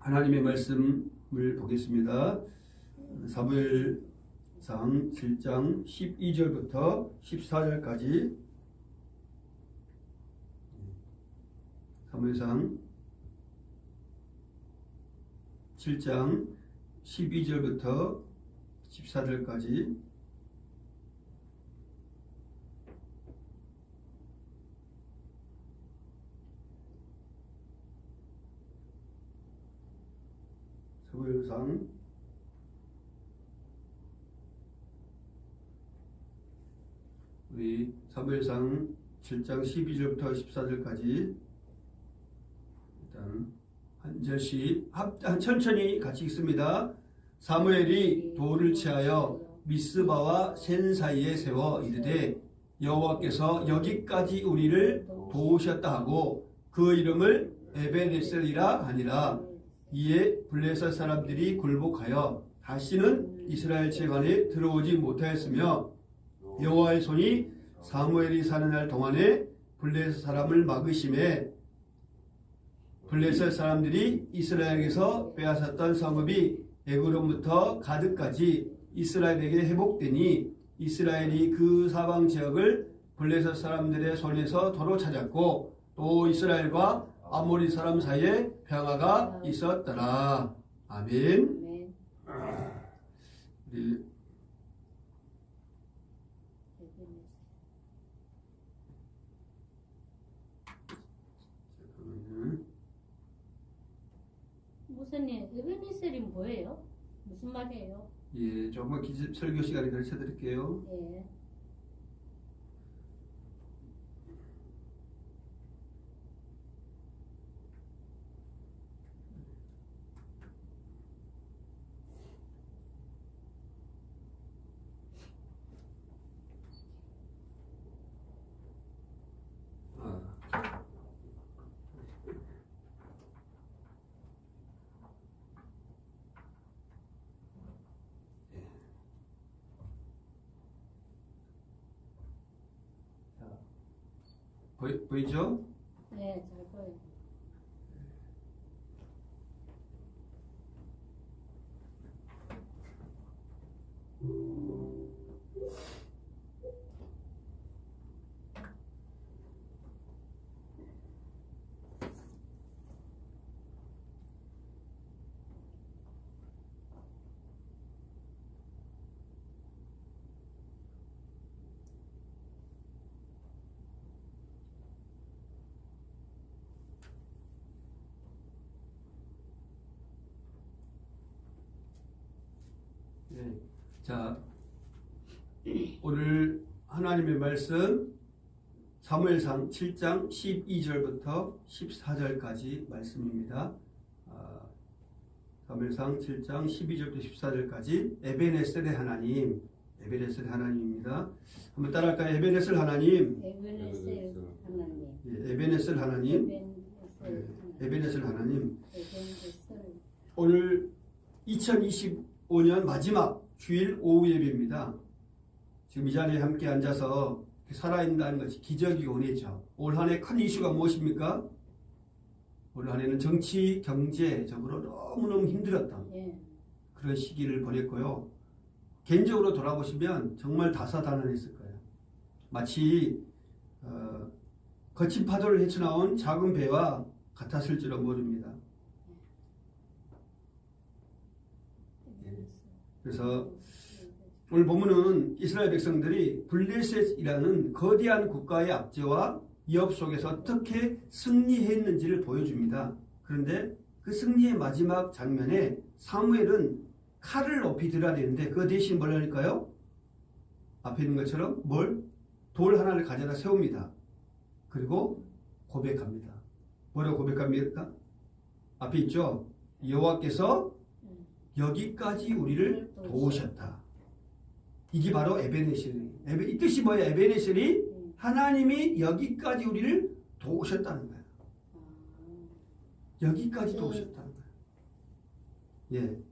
하나님의 말씀을 보겠습니다. 사무엘상 7장 12절부터 14절까지 사무엘상 7장 12절부터 14절까지 사무엘상 우리 사무엘상 7장 12절부터 14절까지 일단 한 절씩 천천히 같이 읽습니다. 사무엘이 돌을 취하여 미스바와 센 사이에 세워 이르되 여호와께서 여기까지 우리를 도우셨다 하고 그 이름을 에베네셀이라 하니라. 이에 블레셋 사람들이 굴복하여 다시는 이스라엘 제관에 들어오지 못하였으며 여호와의 손이 사무엘이 사는 날 동안에 블레셋 사람을 막으심에 블레셋 사람들이 이스라엘에게서 빼앗았던 성읍이 에그론부터 가드까지 이스라엘에게 회복되니 이스라엘이 그 사방 지역을 블레셋 사람들의 손에서 도로 찾았고 또 이스라엘과 아모리 사람 사이에 평화가 있었더라. 아멘. 우리 목사님, 에베네셀이 뭐예요? 무슨 말이에요? 예, 조금만 설교 시간에 가르쳐 드릴게요. 예. 보이죠? 네, 잘 보여요. 네. 자, 오늘 하나님의 말씀 사무엘상 7장 12절부터 14절까지 말씀입니다. 사무엘상 7장 12절부터 14절까지 에베네셀의 하나님, 에베네셀의 하나님입니다. 한번 따라할까요? 에베네셀 하나님. 에베네셀 하나님. 예, 에베네셀 하나님. 에베네셀 하나님. 오늘 2025년 마지막 주일 오후 예배입니다. 지금 이 자리에 함께 앉아서 살아있다는 것이 기적이고 은혜죠. 올 한 해 큰 이슈가 무엇입니까? 올 한 해는 정치, 경제적으로 너무너무 힘들었던 그런 시기를 보냈고요. 개인적으로 돌아보시면 정말 다사다난했을 거예요. 마치 거친 파도를 헤쳐나온 작은 배와 같았을지도 모릅니다. 그래서 오늘 보면은 이스라엘 백성들이 블레셋이라는 거대한 국가의 압제와 위협 속에서 어떻게 승리했는지를 보여줍니다. 그런데 그 승리의 마지막 장면에 사무엘은 칼을 높이 들어야 되는데 그 대신 뭘 할까요? 앞에 있는 것처럼 돌 하나를 가져다 세웁니다. 그리고 고백합니다. 뭐라고 고백합니까? 앞에 있죠? 여호와께서 여기까지 우리를 도우셨다. 이게 바로 에베네셀이에요. 이 뜻이 뭐예요? 에베네셀이 하나님이 여기까지 우리를 도우셨다는 거예요. 여기까지 도우셨다는 거예요. 예.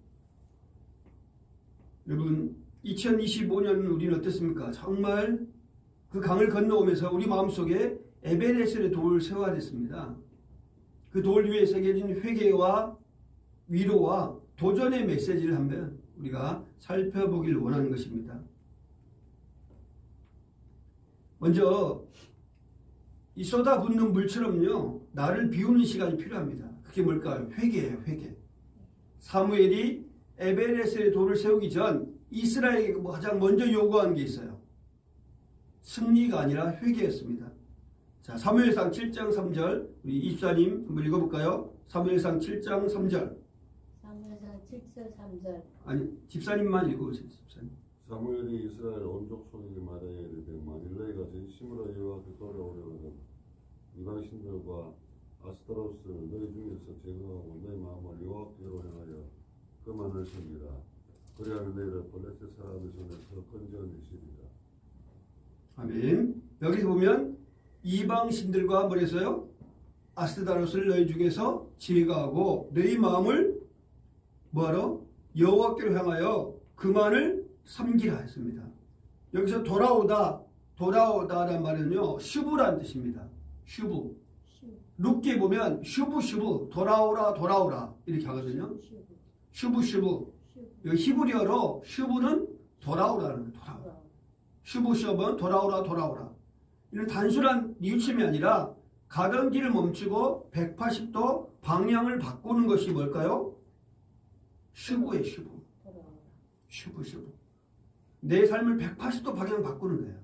여러분 2025년 우리는 어떻습니까? 정말 그 강을 건너오면서 우리 마음속에 에베네셀의 돌을 세워야 됐습니다. 그 돌 위에 새겨진 회개와 위로와 도전의 메시지를 한번 우리가 살펴보길 원하는 것입니다. 먼저 이 쏟아붓는 물처럼요, 나를 비우는 시간이 필요합니다. 그게 뭘까요? 회개예요, 회개. 사무엘이 에베네셀의 돌을 세우기 전 이스라엘에게 가장 먼저 요구한 게 있어요. 승리가 아니라 회개였습니다. 자, 사무엘상 7장 3절, 우리 이집사님 한번 읽어볼까요? 사무엘상 7장 3절. 사무엘상 7절 3절. 아니, 집사님만 읽어보세요. 집사님. 사무엘이 이스라엘 온 족속에게 말하여 이르되 만일 너희가 진심으로 여호와께 돌아오려거든 이방 신들과 아스타로스를 너희 중에서 제거하고 너희 마음을 여호와께로 향하여 그만을 섬기라. 그리하면 너희를 블레셋 사람의 손에서 건져내시리라. 아멘. 여기서 보면 이방 신들과 뭐랬어요? 아스타로스를 너희 중에서 제거하고 너희 마음을 뭐하러? 여호와께로 향하여 그만을 섬기라 했습니다. 여기서 돌아오다라는 말은요, 슈브라는 뜻입니다. 슈브. 룻기에 보면 슈브 돌아오라 이렇게 하거든요. 슈브. 여기 히브리어로 슈브는 돌아오라는 거예요. 돌아오라. 슈브는 돌아오라. 이는 단순한 뉘우침이 아니라 가던 길을 멈추고 180도 방향을 바꾸는 것이 뭘까요? 슈브예요, 슈브. 내 삶을 180도 방향 바꾸는 거예요.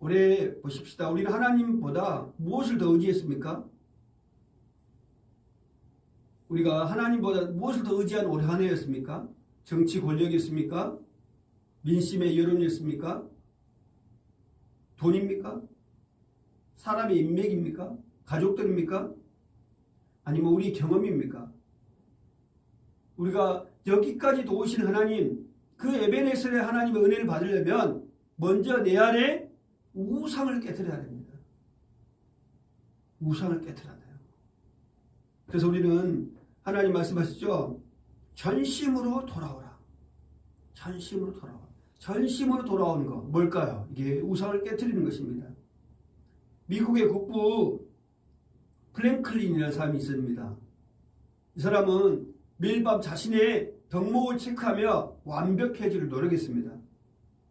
올해 보십시다. 우리는 하나님보다 무엇을 더 의지했습니까? 우리가 하나님보다 무엇을 더 의지한 올해 한 해였습니까? 정치 권력이었습니까? 민심의 여론이었습니까? 돈입니까? 사람의 인맥입니까? 가족들입니까? 아니면 우리 경험입니까? 우리가 여기까지 도우신 하나님, 그 에베네셀의 하나님의 은혜를 받으려면 먼저 내 안에 우상을 깨트려야 됩니다. 우상을 깨트려야 돼요. 그래서 우리는 하나님 말씀하시죠. 전심으로 돌아오라. 전심으로 돌아오는 거 뭘까요? 이게 우상을 깨트리는 것입니다. 미국의 국부 프랭클린이라는 사람이 있습니다. 이 사람은 매일 밤 자신의 덕목을 체크하며 완벽해지를 노력했습니다.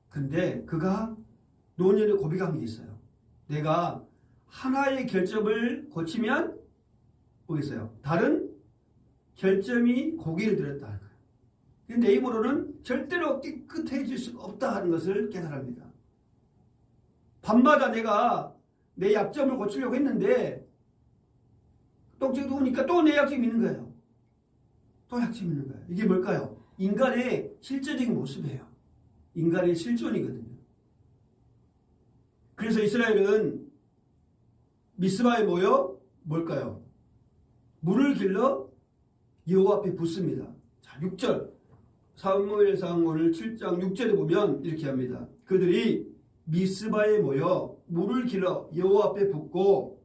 근데 그가 노년에 고백한 게 있어요. 내가 하나의 결점을 고치면 뭐겠어요? 다른 결점이 고개를 들었다 할 거예요. 근데 내 힘으로는 절대로 깨끗해질 수가 없다 하는 것을 깨달습니다. 밤마다 내가 내 약점을 고치려고 했는데 똑똑도 오니까 또 내 약점이 있는 거예요. 이게 뭘까요? 인간의 실제적인 모습이에요. 인간의 실존이거든요. 그래서 이스라엘은 미스바에 모여 뭘까요? 물을 길러 여호와 앞에 붓습니다. 자, 6절 사무엘상 오늘 7장 6절에 보면 이렇게 합니다. 그들이 미스바에 모여 물을 길러 여호와 앞에 붓고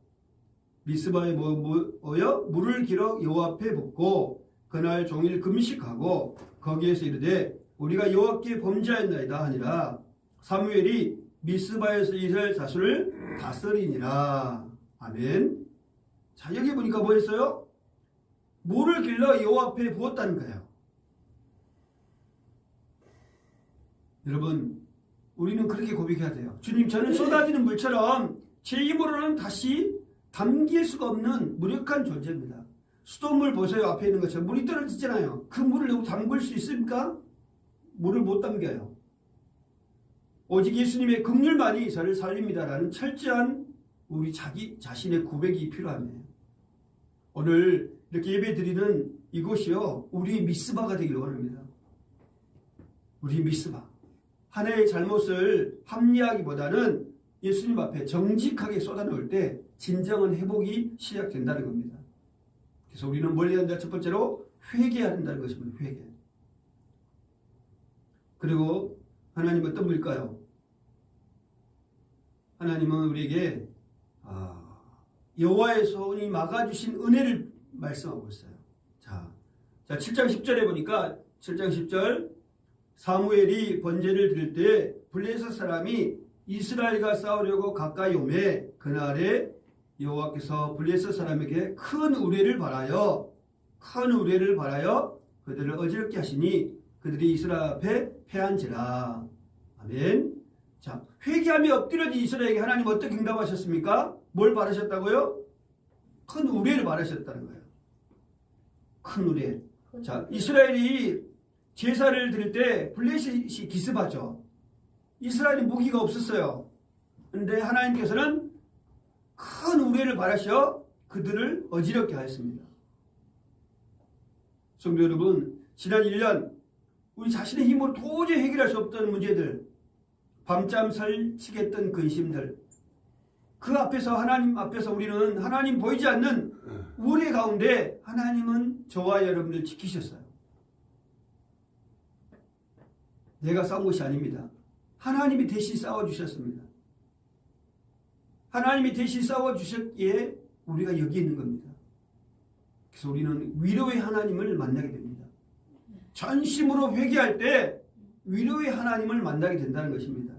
미스바에 모여 물을 길러 여호와 앞에 붓고 그날 종일 금식하고 거기에서 이르되 우리가 여호와께 범죄하였나이다 하니라. 사무엘이 미스바에서 이스라엘 자손을 다스리니라. 아멘. 자, 여기 보니까 뭐 했어요? 물을 길러 여호와 앞에 부었다는 거예요. 여러분, 우리는 그렇게 고백해야 돼요. 주님, 저는 쏟아지는 물처럼 제 힘으로는 다시 담길 수가 없는 무력한 존재입니다. 수돗물 보세요. 앞에 있는 것처럼 물이 떨어지잖아요. 그 물을 너무 담글 수 있습니까? 물을 못 담겨요. 오직 예수님의 긍휼만이 저를 살립니다라는 철저한 우리 자신의 고백이 필요하네요. 오늘 이렇게 예배 드리는 이곳이요, 우리 미스바가 되기를 원합니다. 우리 미스바. 한 해의 잘못을 합리하기보다는 예수님 앞에 정직하게 쏟아놓을 때 진정한 회복이 시작된다는 겁니다. 그래서 우리는 뭘 해야 한다? 첫 번째로 회개해야 한다는 것입니다. 회개. 그리고 하나님은 어떤 분일까요? 하나님은 우리에게 여호와의 손이 막아주신 은혜를 말씀하고 있어요. 자 7장 10절에 보니까 7장 10절 사무엘이 번제를 드릴 때 블레셋 사람이 이스라엘과 싸우려고 가까이 오매 그날에 여호와께서 블레셋 사람에게 큰 우레를 바라여 그들을 어지럽게 하시니 그들이 이스라엘 앞에 패한지라. 아멘. 자, 회개하며 엎드려진 이스라엘에게 하나님 어떻게 응답하셨습니까? 뭘 바라셨다고요? 큰 우레를 바라셨다는 거예요. 큰 우레. 자, 이스라엘이 제사를 드릴 때 블레셋이 기습하죠. 이스라엘이 무기가 없었어요. 그런데 하나님께서는 큰 우레를 바라셔 그들을 어지럽게 하였습니다. 성도 여러분, 지난 1년 우리 자신의 힘으로 도저히 해결할 수 없던 문제들, 밤잠 설치겠던 근심들, 그 앞에서 하나님 앞에서 우리는 하나님 보이지 않는 우레 가운데 하나님은 저와 여러분들 지키셨어요. 내가 싸운 것이 아닙니다. 하나님이 대신 싸워주셨습니다. 하나님이 대신 싸워주셨기에 우리가 여기 있는 겁니다. 그래서 우리는 위로의 하나님을 만나게 됩니다. 전심으로 회개할 때 위로의 하나님을 만나게 된다는 것입니다.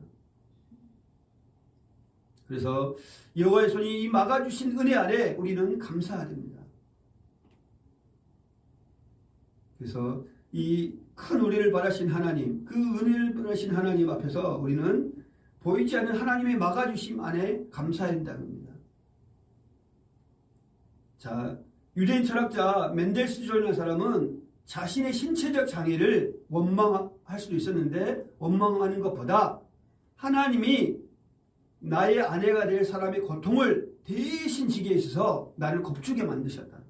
그래서 여호와의 손이 막아주신 은혜 아래 우리는 감사해야 됩니다. 그래서 이 큰 우레를 바라신 하나님, 그 은혜를 바라신 하나님 앞에서 우리는 보이지 않는 하나님의 막아주심 안에 감사해야 된다는 겁니다. 자, 유대인 철학자 멘델스존이라는 사람은 자신의 신체적 장애를 원망할 수도 있었는데 원망하는 것보다 하나님이 나의 아내가 될 사람의 고통을 대신 지게 있어서 나를 겁주게 만드셨다.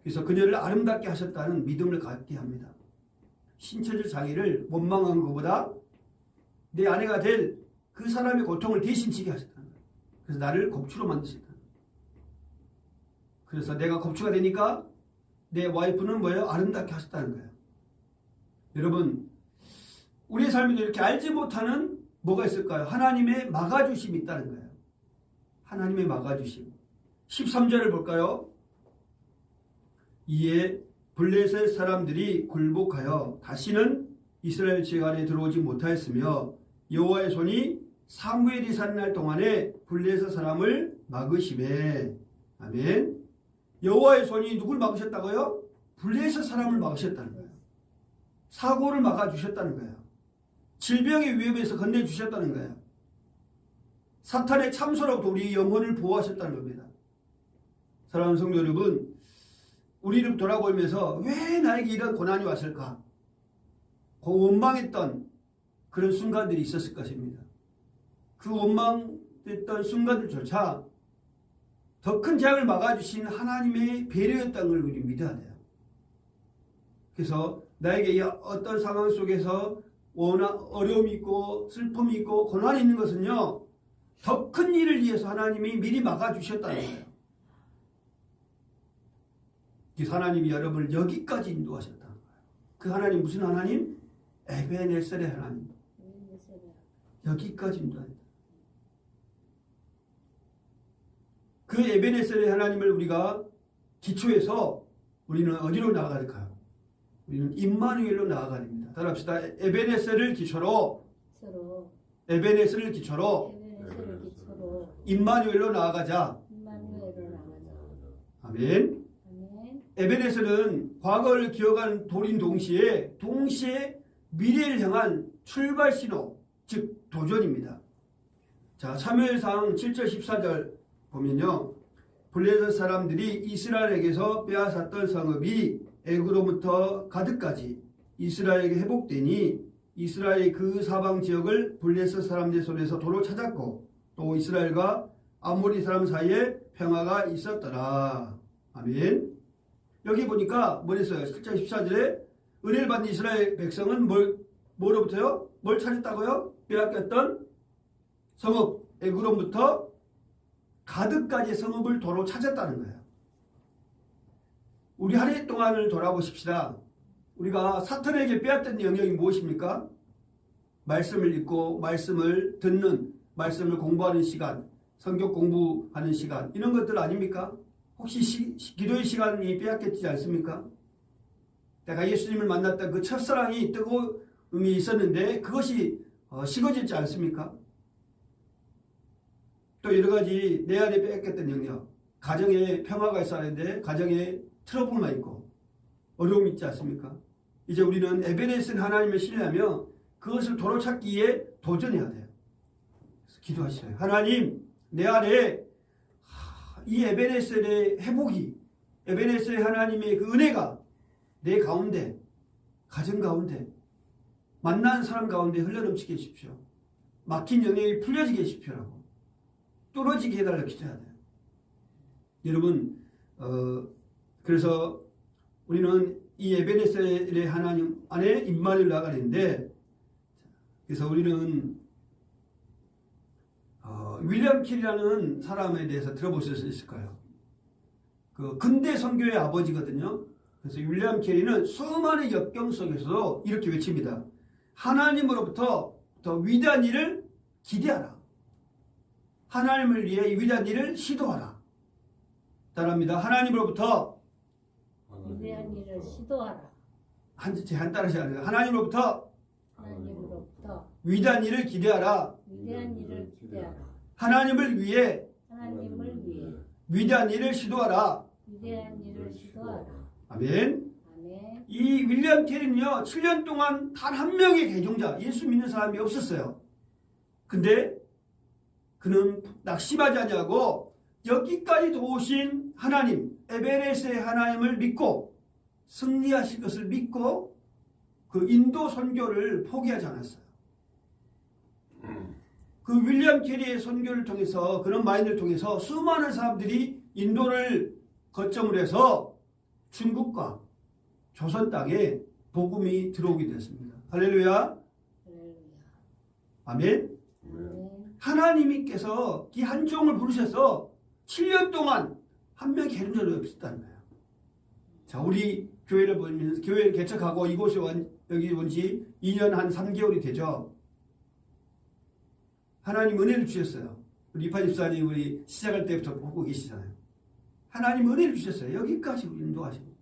그래서 그녀를 아름답게 하셨다는 믿음을 갖게 합니다. 신체적 장애를 원망한 것보다 내 아내가 될 그 사람의 고통을 대신 지게 하셨다는 거예요. 그래서 나를 겁주로 만드셨다는 거예요. 그래서 내가 겁주가 되니까 내 와이프는 뭐예요? 아름답게 하셨다는 거예요. 여러분, 우리의 삶에도 이렇게 알지 못하는 뭐가 있을까요? 하나님의 막아주심이 있다는 거예요. 하나님의 막아주심. 13절을 볼까요? 이에 블레셋 사람들이 굴복하여 다시는 이스라엘 지역 안에 들어오지 못하였으며 여호와의 손이 사무엘이 사는 날 동안에 블레셋 사람을 막으시매. 아멘. 여호와의 손이 누굴 막으셨다고요? 블레셋 사람을 막으셨다는 거예요. 사고를 막아주셨다는 거예요. 질병의 위협에서 건네주셨다는 거예요. 사탄의 참소로부터 우리 영혼을 보호하셨다는 겁니다. 사랑하는 성도 여러분, 우리를 돌아보면서 왜 나에게 이런 고난이 왔을까? 원망했던 그런 순간들이 있었을 것입니다. 그 원망했던 순간들조차 더 큰 재앙을 막아주신 하나님의 배려였다는 걸 우리 믿어야 돼요. 그래서 나에게 어떤 상황 속에서 어려움이 있고 슬픔이 있고 고난이 있는 것은요, 더 큰 일을 위해서 하나님이 미리 막아주셨다는 거예요. 그래서 하나님이 여러분을 여기까지 인도하셨다는 거예요. 그 하나님 무슨 하나님? 에베네셀의 하나님. 여기까지 인도한다. 그 에베네셀의 하나님을 우리가 기초해서 우리는 어디로 나아가야 될까요? 우리는 임마누엘로 나아가야 됩니다. 따라합시다. 에베네셀을 기초로 임마누엘로 나아가자. 아멘. 에베네셀은 과거를 기억하는 돌인 동시에 미래를 향한 출발 신호, 즉 도전입니다. 자, 사무엘상 7절 14절 보면요, 블레셋 사람들이 이스라엘에게서 빼앗았던 성읍이 애굽으로부터 가드까지 이스라엘에게 회복되니 이스라엘이 그 사방 지역을 블레셋 사람들 손에서 도로 찾았고 또 이스라엘과 아모리 사람 사이에 평화가 있었더라. 아멘. 여기 보니까 뭐랬어요? 7절 14절에 은혜를 받는 이스라엘 백성은 뭐로부터요? 뭘 찾았다고요? 빼앗겼던 성읍 애굽으로부터 가드까지 성읍을 도로 찾았다는 거예요. 우리 한 해 동안을 돌아보십시다. 우리가 사탄에게 빼앗던 영역이 무엇입니까? 말씀을 읽고 말씀을 듣는, 말씀을 공부하는 시간, 성경 공부하는 시간, 이런 것들 아닙니까? 혹시 기도의 시간이 빼앗겼지 않습니까? 내가 예수님을 만났던 그 첫사랑이 뜨거움이 있었는데 그것이 식어지지 않습니까? 또 여러 가지 내 안에 뺏겼던 영역, 가정에 평화가 있어야 하는데 가정에 트러블만 있고 어려움이 있지 않습니까? 이제 우리는 에베네스는 하나님을 신뢰하며 그것을 도로 찾기 위해 도전해야 돼요. 그래서 기도하시어요. 하나님, 내 안에 이 에베네셀의 회복이, 에베네셀의 하나님의 그 은혜가 내 가운데, 가정 가운데, 만난 사람 가운데 흘러넘치게 해주십시오. 막힌 영역이 풀려지게 해주십시오라고 뚫어지게 해달라고 기도해야 돼요. 여러분, 그래서 우리는 이 에베네셀의 하나님 안에 임마누엘 나가는데, 그래서 우리는 윌리엄 킬이라는 사람에 대해서 들어보실 수 있을 거예요. 그 근대 선교의 아버지거든요. 그래서 윌리엄 킬리는 수많은 역경 속에서도 이렇게 외칩니다. 하나님으로부터 더 위대한 일을 기대하라. 하나님을 위해 이 위대한 일을 시도하라. 따라합니다. 하나님으로부터 위대한 일을 시도하라. 한 따라서 하나님으로부터 위대한 일을 기대하라. 위대한 일을 기대하라. 하나님을 위해 위대한 일을 시도하라. 위대한 일을 시도하라. 아멘. 아멘. 이 윌리엄 캐리는요, 7년 동안 단 한 명의 개종자, 예수 믿는 사람이 없었어요. 근데 그는 낙심하지 않냐고 여기까지 도우신 하나님, 에베레스의 하나님을 믿고 승리하실 것을 믿고 그 인도 선교를 포기하지 않았어요. 그 윌리엄 캐리의 선교를 통해서, 그런 마인드를 통해서 수많은 사람들이 인도를 거점으로 해서 중국과 조선 땅에 복음이 들어오게 되었습니다. 할렐루야. 아멘. 하나님께서 이 한 종을 부르셔서 7년 동안 한 명의 개종자를 없었다는 거예요. 자, 우리 교회를 보면서 교회를 개척하고 이곳에 여기 온 지 2년 한 3개월이 되죠. 하나님 은혜를 주셨어요. 우리 이파 집사님 우리 시작할 때부터 보고 계시잖아요. 하나님 은혜를 주셨어요. 여기까지 인도하시고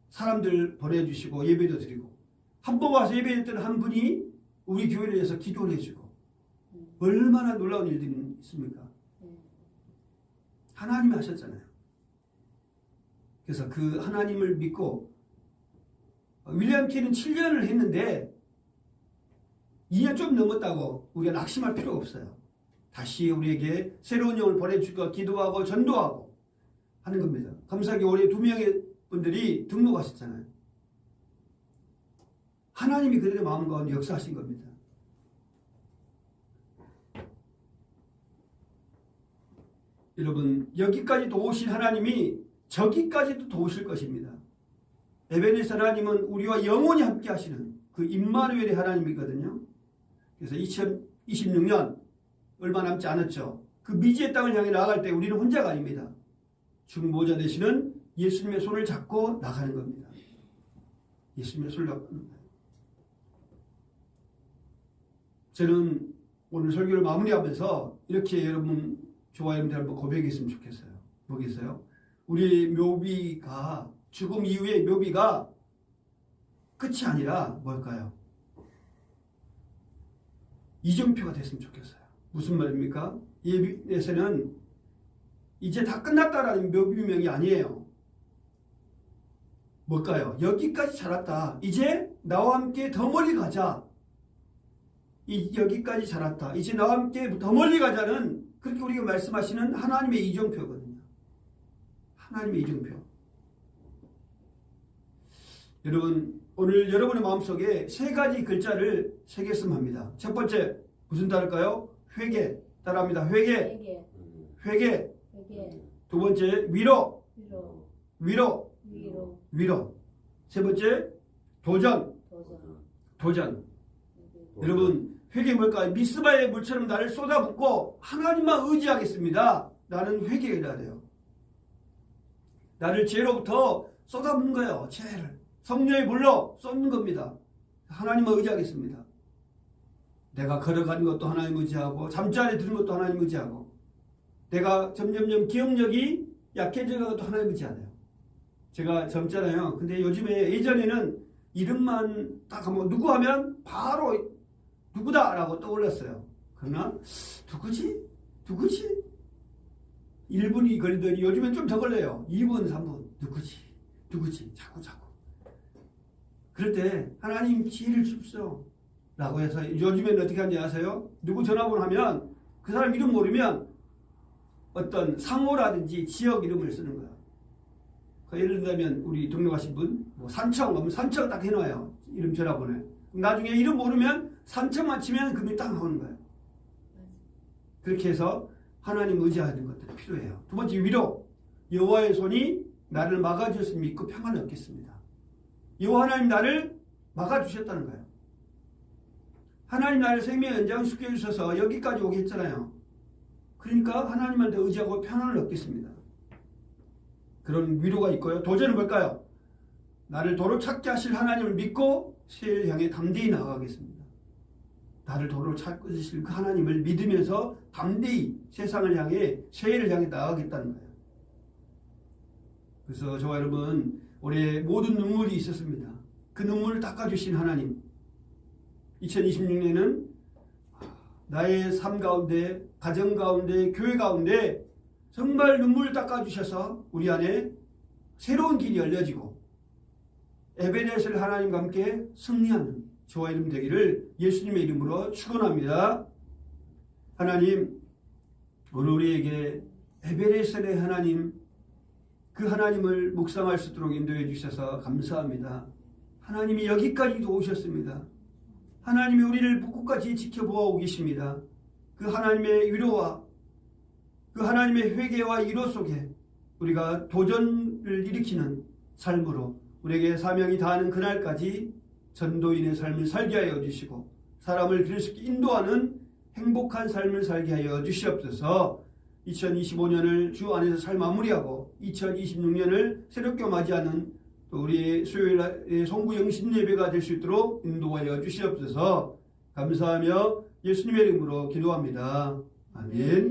사람들 보내주시고 예배도 드리고 한 번 와서 예배했던 한 분이 우리 교회를 위해서 기도를 해주고 얼마나 놀라운 일들이 있습니까? 하나님이 하셨잖아요. 그래서 그 하나님을 믿고 윌리엄 캐리는 7년을 했는데 2년 좀 넘었다고 우리가 낙심할 필요가 없어요. 다시 우리에게 새로운 영을 보내주고 기도하고 전도하고 하는 겁니다. 감사하게 올해 2명의 분들이 등록하셨잖아요. 하나님이 그들의 마음 가운데 역사하신 겁니다. 여러분, 여기까지 도우신 하나님이 저기까지도 도우실 것입니다. 에베네스 하나님은 우리와 영원히 함께 하시는 그 임마누엘의 하나님이거든요. 그래서 2026년 얼마 남지 않았죠. 그 미지의 땅을 향해 나아갈 때 우리는 혼자가 아닙니다. 중보자 되시는 예수님의 손을 잡고 나가는 겁니다. 예수님의 손을 잡고 나가는 거예요. 저는 오늘 설교를 마무리하면서 이렇게 여러분, 저와 여러분들 한번 고백했으면 좋겠어요. 뭐겠어요? 우리 묘비가, 죽음 이후의 묘비가 끝이 아니라 뭘까요? 이정표가 됐으면 좋겠어요. 무슨 말입니까? 예비에서는 이제 다 끝났다라는 묘비명이 아니에요. 뭘까요? 여기까지 자랐다. 이제 나와 함께 더 멀리 가자. 여기까지 자랐다. 이제 나와 함께 더 멀리 가자는 그렇게 우리가 말씀하시는 하나님의 이정표거든요. 하나님의 이정표. 여러분, 오늘 여러분의 마음속에 3가지 글자를 새겼으면 합니다. 첫 번째, 무슨 단어일까요? 회개. 따라합니다. 회개. 회개. 두 번째, 위로. 세 번째, 도전. 여러분, 회개 뭘까요? 미스바의 물처럼 나를 쏟아붓고 하나님만 의지하겠습니다. 나는 회개해야 돼요. 나를 죄로부터 쏟아붓는 거예요. 죄를. 성령의 물로 쏟는 겁니다. 하나님만 의지하겠습니다. 내가 걸어가는 것도 하나님 의지하고 잠자리에 드는 것도 하나님 의지하고 내가 점점점 기억력이 약해져가는 것도 하나님 의지하네요. 제가 젊잖아요. 근데 요즘에 예전에는 이름만 딱 하면 누구 하면 바로 누구다라고 떠올랐어요. 그러나 누구지? 1분이 걸리더니 요즘엔 좀 더 걸려요. 2분, 3분. 누구지? 자꾸. 그럴 때 하나님 지혜를 주십시오. 라고 해서 요즘엔 어떻게 하는지 아세요? 누구 전화번호 하면 그 사람 이름 모르면 어떤 상호라든지 지역 이름을 쓰는 거예요. 예를 들면 우리 동료 가신 분, 뭐 산청, 그러면 산청 딱 해놔요. 이름 전화번호에. 나중에 이름 모르면 산청만 치면 금이 딱 나오는 거예요. 그렇게 해서 하나님 의지하는 것들이 필요해요. 두 번째 위로. 여호와의 손이 나를 막아주셨으니 믿고 평안을 얻겠습니다. 여호와 하나님 나를 막아주셨다는 거예요. 하나님 나를 생명의 연장을 시켜주셔서 여기까지 오게 했잖아요. 그러니까 하나님한테 의지하고 평안을 얻겠습니다. 그런 위로가 있고요. 도전은 뭘까요? 나를 도로 찾게 하실 하나님을 믿고 새해를 향해 담대히 나아가겠습니다. 나를 도로 찾으실 그 하나님을 믿으면서 담대히 세상을 향해 새해를 향해 나아가겠다는 거예요. 그래서 저와 여러분 올해 모든 눈물이 있었습니다. 그 눈물을 닦아주신 하나님. 2026년에는 나의 삶 가운데, 가정 가운데, 교회 가운데 정말 눈물을 닦아주셔서 우리 안에 새로운 길이 열려지고 에베네셀 하나님과 함께 승리하는 저와 이름 되기를 예수님의 이름으로 축원합니다. 하나님, 오늘 우리에게 에베네셀의 하나님, 그 하나님을 묵상할 수 있도록 인도해 주셔서 감사합니다. 하나님이 여기까지도 오셨습니다. 하나님이 우리를 끝까지 지켜보고 계십니다. 그 하나님의 위로와 그 하나님의 회개와 위로 속에 우리가 도전을 일으키는 삶으로 우리에게 사명이 다하는 그날까지 전도인의 삶을 살게 하여 주시고 사람을 그리스도께 인도하는 행복한 삶을 살게 하여 주시옵소서. 2025년을 주 안에서 잘 마무리하고 2026년을 새롭게 맞이하는 또 우리의 수요일의 송구 영신 예배가 될 수 있도록 인도하여 주시옵소서. 감사하며 예수님의 이름으로 기도합니다. 아멘.